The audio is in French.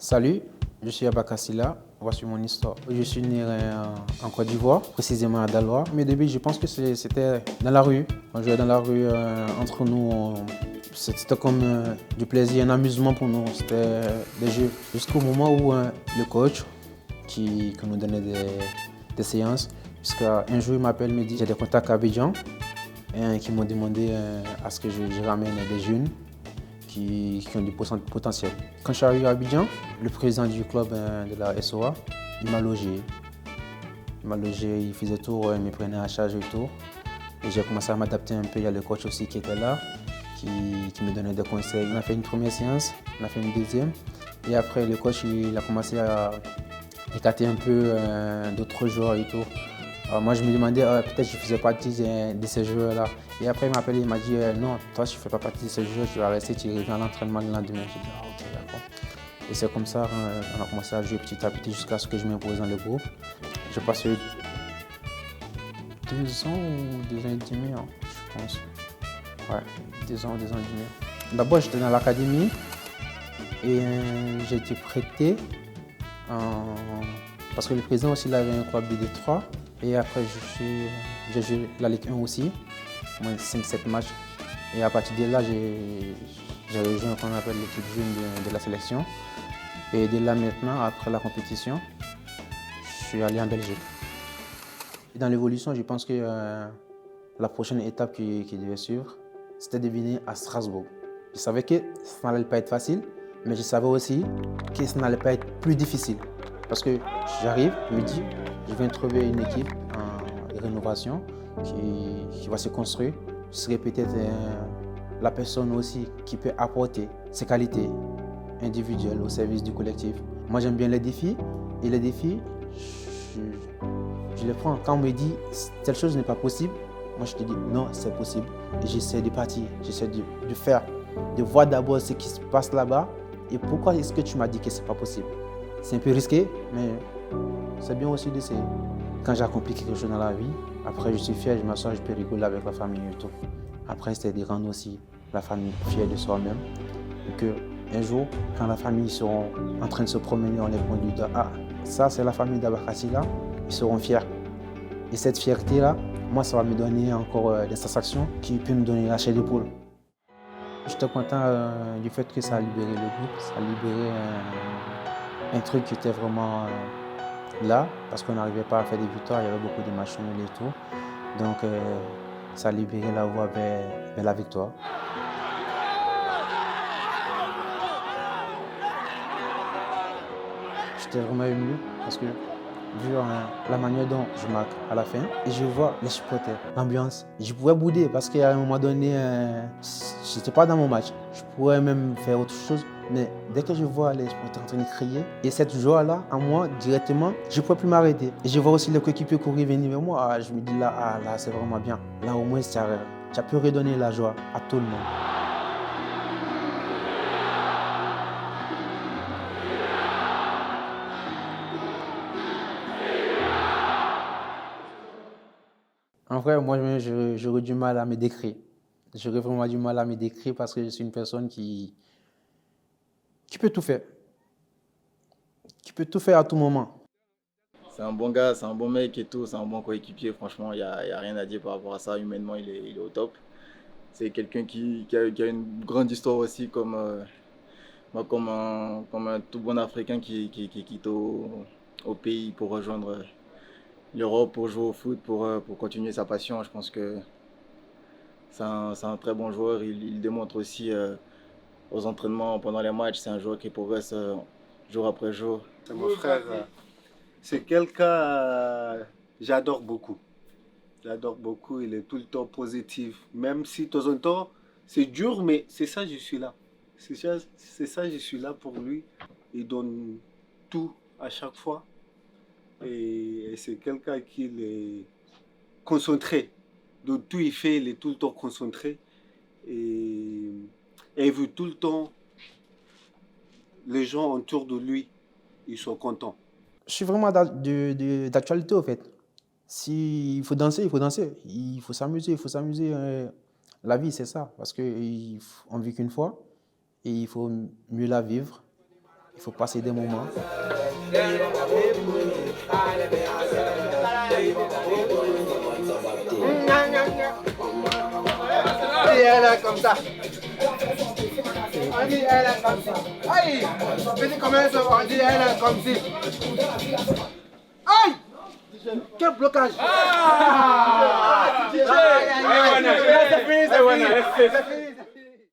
Salut, je suis Abakassila. Voici mon histoire. Je suis né en Côte d'Ivoire, précisément à Daloa. Mes débuts, je pense que c'était dans la rue. On jouait dans la rue entre nous. C'était comme du plaisir, un amusement pour nous. C'était des jeux. Jusqu'au moment où le coach qui nous donnait des séances, jusqu'à un jour il m'appelle, il me dit j'ai des contacts à Abidjan et qui m'ont demandé à ce que je ramène des jeunes qui ont du potentiel. Quand je suis arrivé à Abidjan, le président du club de la SOA, il m'a logé. Il faisait tout, il me prenait à charge et tout. Et j'ai commencé à m'adapter un peu. Il y a le coach aussi qui était là, qui me donnait des conseils. On a fait une première séance, on a fait une deuxième. Et après, le coach il a commencé à écarter un peu d'autres joueurs et tout. Alors moi, je me demandais, peut-être je faisais partie de ces joueurs-là. Et après, il m'a appelé, il m'a dit, non, toi, tu ne fais pas partie de ces joueurs, tu vas rester, tu reviens à l'entraînement le lendemain. J'ai dit, ah, ok, d'accord. Et c'est comme ça qu'on a commencé à jouer petit à petit jusqu'à ce que je m'impose dans le groupe. J'ai passé 2 ans ou 2 ans et demi, hein, je pense. Ouais, 2 ans et demi. D'abord, j'étais dans l'académie et j'ai été prêté parce que le président aussi il avait un club de D3. Et après, j'ai joué la Ligue 1 aussi, moins 5-7 matchs. Et à partir de là, j'ai rejoint ce qu'on appelle l'équipe jeune de la sélection. Et de là maintenant, après la compétition, je suis allé en Belgique. Et dans l'évolution, je pense que la prochaine étape qui devait suivre, c'était de venir à Strasbourg. Je savais que ça n'allait pas être facile, mais je savais aussi que ça n'allait pas être plus difficile. Parce que j'arrive, je me dis, je viens trouver une équipe en rénovation qui va se construire. Je serai peut-être la personne aussi qui peut apporter ses qualités individuelles au service du collectif. Moi, j'aime bien les défis et les défis, je les prends. Quand on me dit telle chose n'est pas possible, moi je te dis non, c'est possible. Et j'essaie de partir, j'essaie de faire, de voir d'abord ce qui se passe là-bas et pourquoi est-ce que tu m'as dit que c'est pas possible. C'est un peu risqué, mais c'est bien aussi d'essayer. Quand j'ai accompli quelque chose dans la vie, après je suis fier, je m'assois, je peux rigoler avec la famille et tout. Après, c'est de rendre aussi la famille fière de soi-même. Et qu'un jour, quand la famille sera en train de se promener, on les pointe du doigt, ah, ça c'est la famille d'Abakassila, ils seront fiers. Et cette fierté-là, moi, ça va me donner encore des satisfactions qui peuvent me donner la chair de poule. J'étais content du fait que ça a libéré le groupe, ça a libéré un truc qui était vraiment là, parce qu'on n'arrivait pas à faire des victoires, il y avait beaucoup de matchs nuls et tout. Donc, ça a libéré la voie vers la victoire. J'étais vraiment ému parce que, vu la manière dont je marque à la fin, et je vois les supporters, l'ambiance, je pouvais bouder parce qu'à un moment donné, je n'étais pas dans mon match. Je pourrais même faire autre chose. Mais dès que je vois les supporters en train de crier, et cette joie-là, en moi, directement, je ne pouvais plus m'arrêter. Et je vois aussi les coéquipiers courir venir vers moi. Ah, je me dis là, ah, là c'est vraiment bien. Là, au moins, tu as pu redonner la joie à tout le monde. En vrai, moi, j'aurais du mal à me décrire. J'aurais vraiment du mal à me décrire parce que je suis une personne qui peut tout faire. Qui peut tout faire à tout moment. C'est un bon gars, c'est un bon mec et tout, c'est un bon coéquipier. Franchement, y a rien à dire par rapport à ça. Humainement, il est au top. C'est quelqu'un qui a une grande histoire aussi, comme un tout bon Africain qui quitte au pays pour rejoindre l'Europe, pour jouer au foot, pour continuer sa passion. Je pense que c'est un très bon joueur. Il démontre aussi aux entraînements, pendant les matchs. C'est un joueur qui progresse jour après jour. C'est mon frère. C'est quelqu'un j'adore beaucoup. J'adore beaucoup. Il est tout le temps positif. Même si de temps en temps, c'est dur, mais c'est ça, je suis là. C'est ça, je suis là pour lui. Il donne tout à chaque fois. Et c'est quelqu'un qui est concentré. De tout il fait, il est tout le temps concentré. Et il veut tout le temps les gens autour de lui, ils sont contents. Je suis vraiment d'actualité, au fait. S'il faut danser, il faut danser. Il faut s'amuser, il faut s'amuser. La vie, c'est ça. Parce qu'on ne vit qu'une fois et il faut mieux la vivre Il faut passer des moments. Elle est comme ça. On dit elle est comme ça. Aïe! Petit comment ça va? On dit elle est comme si. Aïe! Quel blocage! C'est fini, c'est fini.